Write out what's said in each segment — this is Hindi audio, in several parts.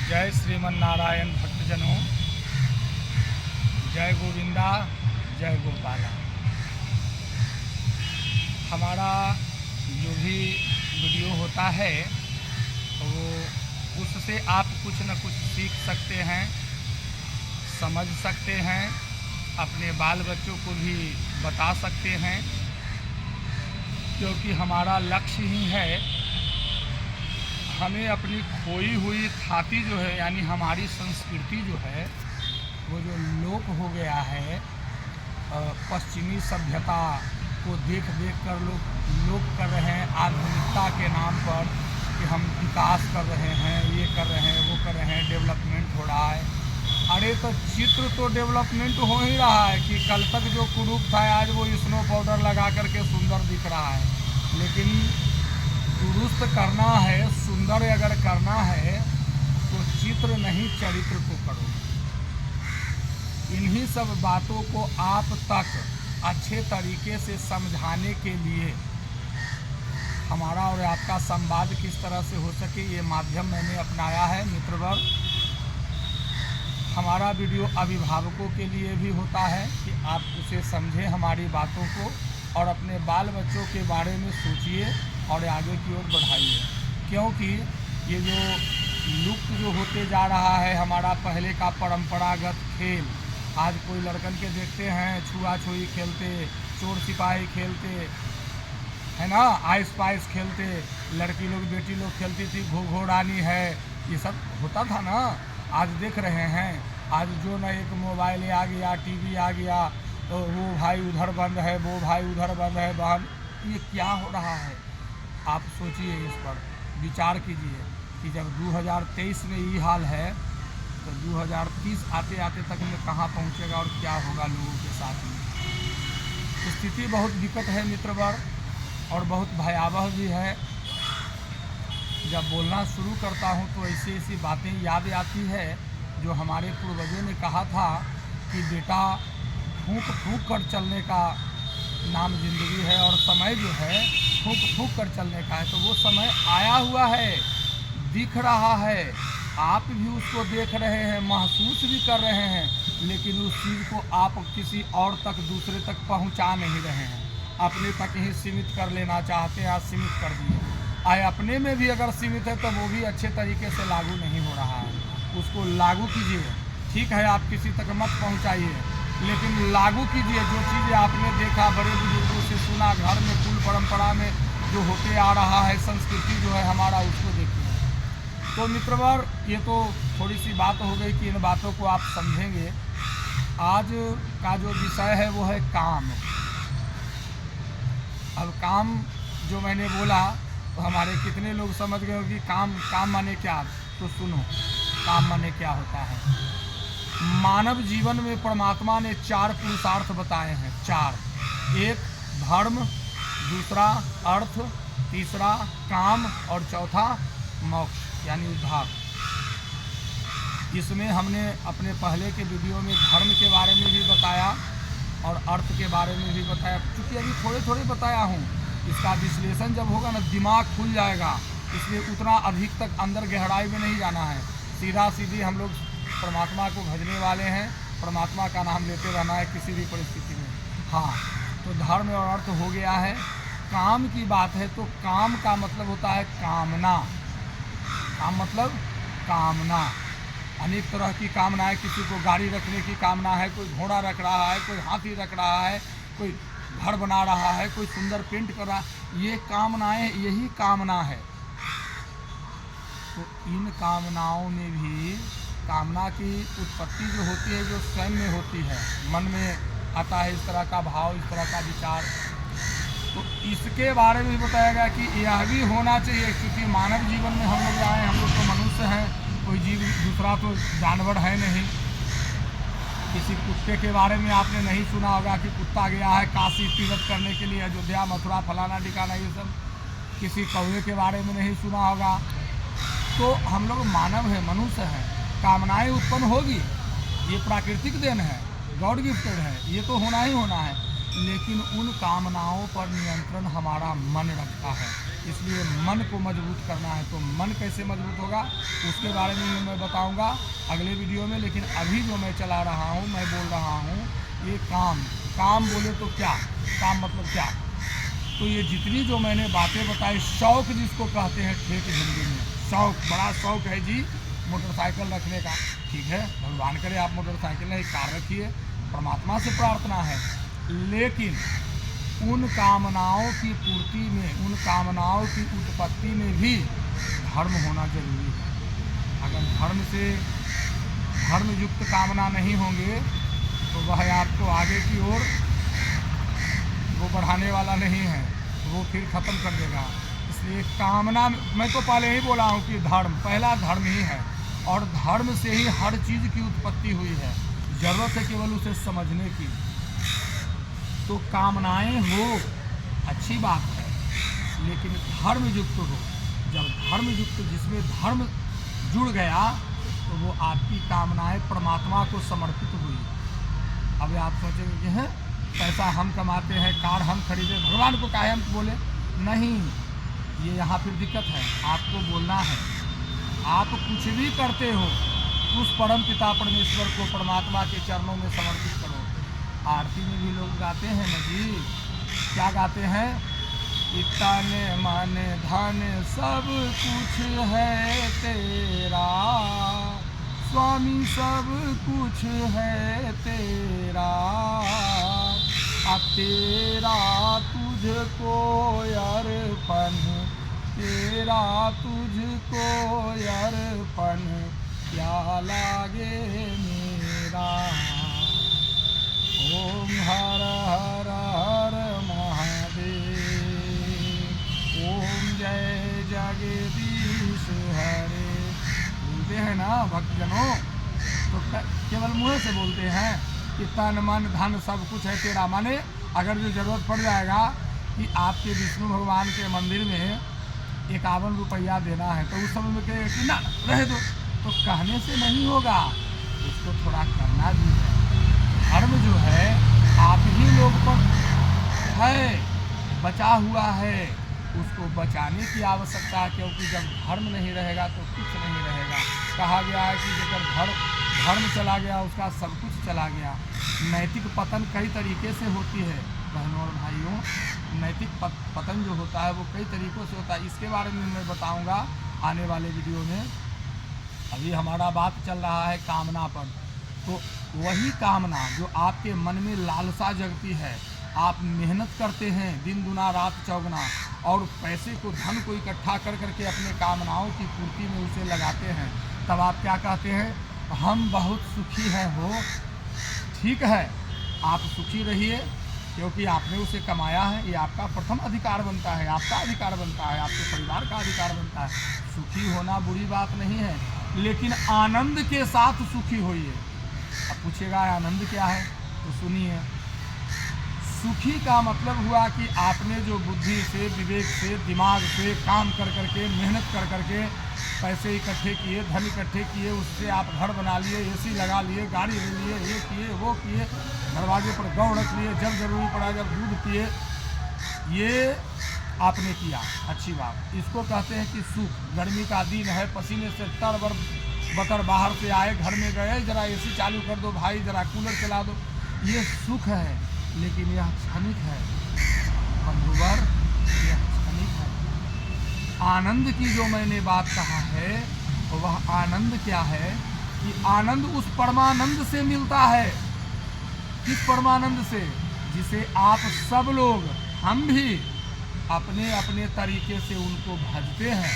जय श्रीमन नारायण भक्तजनों, जय गोविंदा, जय गोपाला। हमारा जो भी वीडियो होता है तो उससे आप कुछ न कुछ सीख सकते हैं, समझ सकते हैं, अपने बाल बच्चों को भी बता सकते हैं, क्योंकि हमारा लक्ष्य ही है हमें अपनी खोई हुई खाती जो है, यानी हमारी संस्कृति जो है वो जो लोप हो गया है, पश्चिमी सभ्यता को देख कर लोग लोप कर रहे हैं आधुनिकता के नाम पर कि हम विकास कर रहे हैं, ये कर रहे हैं, वो कर रहे हैं, डेवलपमेंट हो रहा है। अरे तो चित्र तो डेवलपमेंट हो ही रहा है कि कल तक जो कुरूप था आज वो स्नो पाउडर लगा करके सुंदर दिख रहा है, लेकिन दुरुस्त करना है, सुंदर अगर करना है तो चित्र नहीं चरित्र को करो। इन्हीं सब बातों को आप तक अच्छे तरीके से समझाने के लिए हमारा और आपका संवाद किस तरह से हो सके ये माध्यम मैंने अपनाया है। मित्रवर्ग, हमारा वीडियो अभिभावकों के लिए भी होता है कि आप उसे समझें हमारी बातों को और अपने बाल बच्चों के बारे में सोचिए और आगे की ओर बढ़ाइए, क्योंकि ये जो लुप्त जो होते जा रहा है हमारा पहले का परंपरागत खेल, आज कोई लड़कन के देखते हैं छुआ छुई खेलते, चोर सिपाही खेलते है ना, आइस पाइस खेलते, लड़की लोग बेटी लोग खेलती थी, घो घो रानी है, ये सब होता था ना। आज देख रहे हैं आज जो न एक मोबाइल आ गया, टीवी आ गया, तो वो भाई उधर बंद है, वो भाई उधर बंद है, बहन ये क्या हो रहा है। आप सोचिए, इस पर विचार कीजिए कि जब 2023 में ये हाल है तो 2030 आते आते तक में कहाँ पहुँचेगा और क्या होगा लोगों के साथ में। स्थिति बहुत विकट है मित्रवर्ग और बहुत भयावह भी है। जब बोलना शुरू करता हूँ तो ऐसी ऐसी बातें याद आती है जो हमारे पूर्वजों ने कहा था कि बेटा फूंक फूंक कर चलने का नाम जिंदगी है और समय जो है फूंक फूंक कर चलने का है। तो वो समय आया हुआ है, दिख रहा है, आप भी उसको देख रहे हैं, महसूस भी कर रहे हैं, लेकिन उस चीज़ को आप किसी और तक, दूसरे तक पहुंचा नहीं रहे हैं, अपने तक ही सीमित कर लेना चाहते हैं। आज सीमित कर दिए, आए अपने में भी अगर सीमित है तो वो भी अच्छे तरीके से लागू नहीं हो रहा है। उसको लागू कीजिए, ठीक है, आप किसी तक मत पहुँचाइए, लेकिन लागू कीजिए। जो चीज़ें आपने देखा, बड़े बुजुर्गों से सुना, घर में कुल परंपरा में जो होते आ रहा है, संस्कृति जो है हमारा, उसको देखिए। तो मित्रवर, ये तो थोड़ी सी बात हो गई कि इन बातों को आप समझेंगे। आज का जो विषय है वो है काम। अब काम जो मैंने बोला तो हमारे कितने लोग समझ गए कि काम माने क्या। तो सुनो, काम माने क्या होता है। मानव जीवन में परमात्मा ने 4 पुरुषार्थ बताए हैं, 4। एक धर्म, दूसरा अर्थ, तीसरा काम और चौथा मोक्ष यानी उद्धार। इसमें हमने अपने पहले के वीडियो में धर्म के बारे में भी बताया और अर्थ के बारे में भी बताया। क्योंकि अभी थोड़े थोड़े बताया हूँ, इसका विश्लेषण जब होगा ना दिमाग खुल जाएगा, इसलिए उतना अधिक तक अंदर गहराई में नहीं जाना है। सीधा सीधी हम लोग परमात्मा को भजने वाले हैं, परमात्मा का नाम लेते रहना है किसी भी परिस्थिति में। हाँ, तो धर्म और अर्थ हो गया है। काम की बात है तो काम का मतलब होता है कामना। काम मतलब कामना, अनेक तरह की कामनाएं। किसी को गाड़ी रखने की कामना है, कोई घोड़ा रख रहा है, कोई हाथी रख रहा है, कोई घर बना रहा है, कोई सुंदर पेंट कर रहा है। ये कामनाएं, यही कामना है। तो इन कामनाओं में भी कामना की उत्पत्ति जो होती है, जो स्वयं में होती है, मन में आता है इस तरह का भाव, इस तरह का विचार। तो इसके बारे में बताया गया कि यह भी होना चाहिए, क्योंकि मानव जीवन में हम लोग आए, हम लोग तो मनुष्य हैं, कोई जीव दूसरा तो जानवर है नहीं। किसी कुत्ते के बारे में आपने नहीं सुना होगा कि कुत्ता गया है काशी तीर्थ करने के लिए, अयोध्या मथुरा फलाना ठिकाना, ये सब। किसी कौवे के बारे में नहीं सुना होगा। तो हम लोग मानव हैं, मनुष्य हैं, कामनाएं उत्पन्न होगी, ये प्राकृतिक देन है, गॉड गिफ्टेड है, ये तो होना ही होना है। लेकिन उन कामनाओं पर नियंत्रण हमारा मन रखता है। इसलिए मन को मजबूत करना है। तो मन कैसे मजबूत होगा उसके बारे में मैं बताऊंगा अगले वीडियो में। लेकिन अभी जो मैं चला रहा हूँ, मैं बोल रहा हूँ, ये काम बोले तो क्या, काम मतलब क्या, तो ये जितनी जो मैंने बातें बताई, शौक जिसको कहते हैं ठेठ हिंदी में, शौक, बड़ा शौक है जी मोटरसाइकिल रखने का। ठीक है, भगवान करे आप मोटरसाइकिल नहीं, कार रखिए, परमात्मा से प्रार्थना है। लेकिन उन कामनाओं की पूर्ति में, उन कामनाओं की उत्पत्ति में भी धर्म होना जरूरी है। अगर धर्म युक्त कामना नहीं होंगे तो वह आपको आगे की ओर वो बढ़ाने वाला नहीं है, वो फिर ख़त्म कर देगा। इसलिए कामना, मैं तो पहले ही बोला हूँ कि धर्म, पहला धर्म ही है, और धर्म से ही हर चीज़ की उत्पत्ति हुई है। ज़रूरत है केवल उसे समझने की। तो कामनाएं हो अच्छी बात है, लेकिन धर्म युक्त हो। जब धर्म युक्त, जिसमें धर्म जुड़ गया, तो वो आपकी कामनाएं परमात्मा को समर्पित हुई। अब आप सोचेंगे कि हैं पैसा हम कमाते हैं, कार हम खरीदे, भगवान को काहे हम बोले, नहीं, ये यहाँ फिर दिक्कत है। आपको बोलना है, आप कुछ भी करते हो उस परम पिता परमेश्वर को, परमात्मा के चरणों में समर्पित करो। आरती में भी लोग गाते हैं ना जी, क्या गाते हैं, तन मन धन सब कुछ है तेरा, स्वामी सब कुछ है तेरा, अब तेरा तुझको अर्पण, तेरा तुझको अर्पण, क्या लागे मेरा। ओम हर हर हर महादेव, ओम जय जगदीश हरे। बोलते हैं ना भक्तजनों, तो केवल मुँह से बोलते हैं कि तन मन धन सब कुछ है तेरा, माने अगर जो जरूरत पड़ जाएगा कि आपके विष्णु भगवान के मंदिर में 51 रुपया देना है, तो उस समय में कहेगा कि ना रह दो, तो कहने से नहीं होगा, उसको थोड़ा करना भी है। धर्म जो है आप ही लोग पर है, बचा हुआ है, उसको बचाने की आवश्यकता है। क्योंकि जब धर्म नहीं रहेगा तो कुछ नहीं रहेगा। कहा गया है कि जब धर्म चला गया उसका सब कुछ चला गया। नैतिक पतन कई तरीके से होती है बहनों और भाइयों, नैतिक पतन जो होता है वो कई तरीक़ों से होता है। इसके बारे में मैं बताऊंगा आने वाले वीडियो में। अभी हमारा बात चल रहा है कामना पर, तो वही कामना जो आपके मन में लालसा जगती है, आप मेहनत करते हैं दिन दुना रात चौगुना, और पैसे को, धन को इकट्ठा कर करके अपने कामनाओं की पूर्ति में उसे लगाते हैं, तब आप क्या कहते हैं, हम बहुत सुखी हैं हो। ठीक है, आप सुखी रहिए, क्योंकि आपने उसे कमाया है, ये आपका प्रथम अधिकार बनता है, आपका अधिकार बनता है, आपके परिवार का अधिकार बनता है। सुखी होना बुरी बात नहीं है, लेकिन आनंद के साथ सुखी होइए। अब पूछेगा आनंद क्या है, तो सुनिए, सुखी का मतलब हुआ कि आपने जो बुद्धि से, विवेक से, दिमाग से काम कर करके, मेहनत कर करके पैसे इकट्ठे किए, धन इकट्ठे किए, उससे आप घर बना लिए, एसी लगा लिए, गाड़ी ले लिए, ये किए वो किए, दरवाजे पर गौ रख लिए, जब जरूरी पड़ा जब दूध पिए, ये आपने किया, अच्छी बात। इसको कहते हैं कि सुख। गर्मी का दिन है, पसीने से तर बतर बाहर से आए, घर में गए, जरा एसी चालू कर दो भाई, जरा कूलर चला दो, ये सुख है। लेकिन यह क्षणिक है बंधुवर, यह क्षणिक है। आनंद की जो मैंने बात कहा है, तो वह आनंद क्या है कि आनंद उस परमानंद से मिलता है। किस परमानंद से? जिसे आप सब लोग, हम भी अपने अपने तरीके से उनको भजते हैं।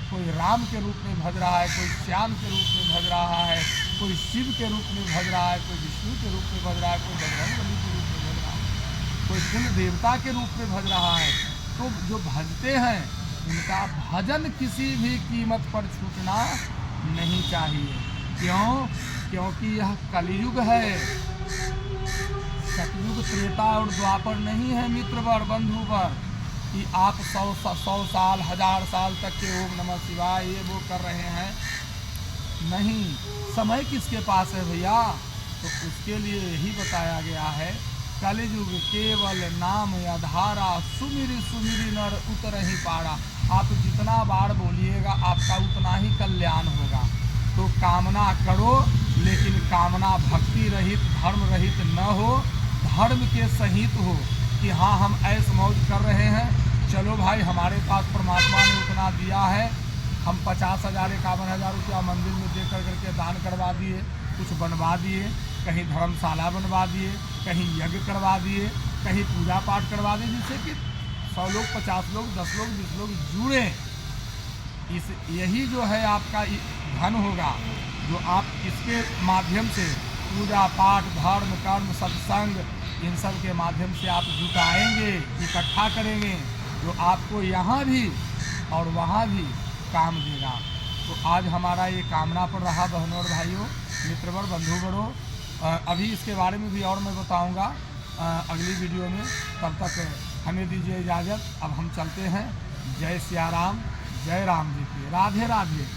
कोई राम के रूप में भज रहा है, कोई श्याम के रूप में भज रहा है, कोई शिव के रूप में भज रहा है, कोई विष्णु के रूप में भज रहा है, कोई बजरंगबली के रूप में भज रहा है, कोई कुल देवता के रूप में भज रहा है। तो जो भजते हैं उनका भजन किसी भी कीमत पर छूटना नहीं चाहिए। क्यों? क्योंकि यह कलयुग है, सतयुग, त्रेता और द्वापर नहीं है मित्रवर, बंधुवर, कि आप 100 साल 1000 साल तक के ओम नमः शिवाय ये वो कर रहे हैं। नहीं, समय किसके पास है भैया? तो उसके लिए यही बताया गया है, कलयुग केवल नाम आधारा, सुमिरि सुमिरि नर उतर ही पारा। आप जितना बार बोलिएगा आपका उतना ही कल्याण होगा। तो कामना करो, लेकिन कामना भक्ति रहित धर्म रहित न हो, धर्म के सहित हो कि हाँ हम ऐश मौज कर रहे हैं, चलो भाई हमारे पास परमात्मा ने उतना दिया है, हम 50,000 51,000 रुपया मंदिर में दे करके दान करवा दिए, कुछ बनवा दिए, कहीं धर्मशाला बनवा दिए, कहीं यज्ञ करवा दिए, कहीं पूजा पाठ करवा दिए, जिससे कि 100 लोग 50 लोग 10 लोग 20 लोग जुड़े। यही जो है आपका धन होगा, जो आप इसके माध्यम से पूजा पाठ धर्म कर्म सत्संग इन सब के माध्यम से आप जुटाएंगे, इकट्ठा करेंगे, जो आपको यहाँ भी और वहाँ भी काम देगा। तो आज हमारा ये कामना पर रहा बहनों और भाइयों, मित्रवर बंधुगणों। अभी इसके बारे में भी और मैं बताऊंगा अगली वीडियो में। तब तक हमें दीजिए इजाज़त, अब हम चलते हैं। जय सिया राम, जय राम जी की, राधे राधे।